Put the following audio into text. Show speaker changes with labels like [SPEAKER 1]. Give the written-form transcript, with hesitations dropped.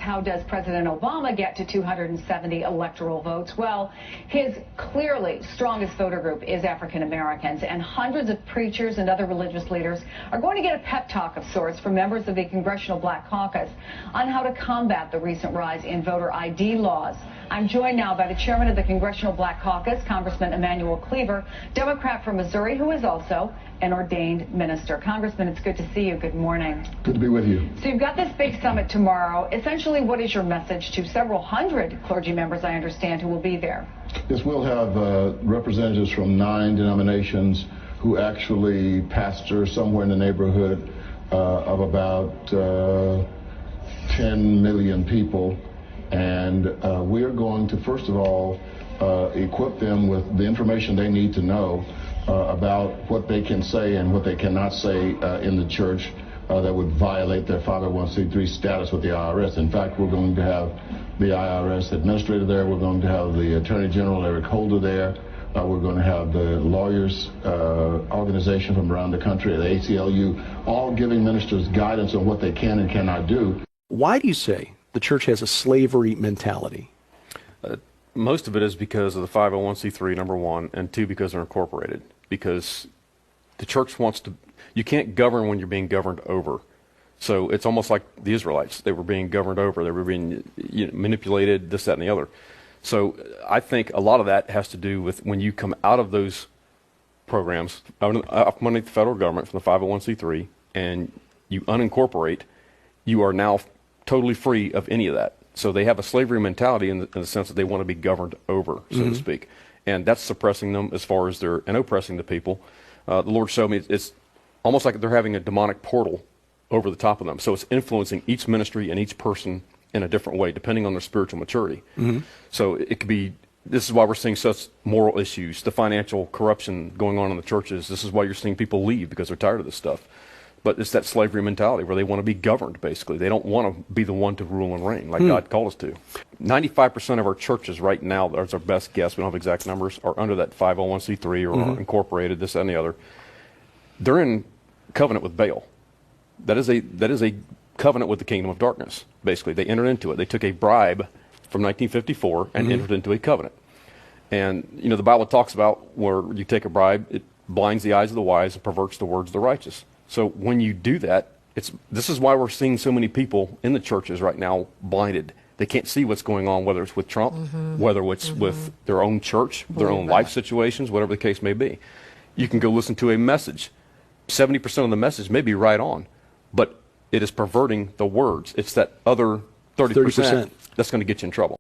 [SPEAKER 1] how does President Obama get to 270 electoral votes? Well, his clearly strongest voter group is African Americans, and hundreds of preachers and other religious leaders are going to get a pep talk of sorts from members of the Congressional Black Caucus on how to combat the recent rise in voter ID laws. I'm joined now by the chairman of the Congressional Black Caucus, Congressman Emanuel Cleaver, Democrat from Missouri, who is also an ordained minister. Congressman, it's good to see you. Good morning.
[SPEAKER 2] Good to be with you.
[SPEAKER 1] So you've got this big summit tomorrow. Essentially, what is your message to several hundred clergy members, I understand, who will be there?
[SPEAKER 2] Yes, we'll have representatives from 9 denominations who actually pastor somewhere in the neighborhood of about 10 million people. And we're going to, first of all, equip them with the information they need to know about what they can say and what they cannot say in the church that would violate their 501c3 status with the IRS. In fact, we're going to have the IRS administrator there. We're going to have the Attorney General, Eric Holder, there. We're going to have the lawyers organization from around the country, the ACLU, all giving ministers guidance on what they can and cannot do.
[SPEAKER 3] Why do you say the church has a slavery mentality?
[SPEAKER 4] Most of it is because of the 501c3, number one, and two, because they're incorporated. Because the church wants to, you can't govern when you're being governed over. So it's almost like the Israelites. They were being governed over. They were being manipulated, this, that, and the other. So I think a lot of that has to do with when you come out of those programs, underneath the federal government from the 501c3, and you unincorporate, you are now totally free of any of that. So they have a slavery mentality in the sense that they want to be governed over, so to speak. And that's suppressing them as far as and oppressing the people. The Lord showed me it's almost like they're having a demonic portal over the top of them. So it's influencing each ministry and each person in a different way, depending on their spiritual maturity. So it could be, this is why we're seeing such moral issues, the financial corruption going on in the churches. This is why you're seeing people leave, because they're tired of this stuff. But it's that slavery mentality where they want to be governed, basically. They don't want to be the one to rule and reign like God called us to. 95% of our churches right now, that's our best guess, we don't have exact numbers, are under that 501c3 or are incorporated, this, that, and the other. They're in covenant with Baal. That is a covenant with the kingdom of darkness, basically. They entered into it. They took a bribe from 1954 and entered into a covenant. And, you know, the Bible talks about where you take a bribe, it blinds the eyes of the wise and perverts the words of the righteous. So when you do that, this is why we're seeing so many people in the churches right now blinded. They can't see what's going on, whether it's with Trump, whether it's with their own church, their own life situations, whatever the case may be. You can go listen to a message. 70% of the message may be right on, but it is perverting the words. It's that other 30% that's going to get you in trouble.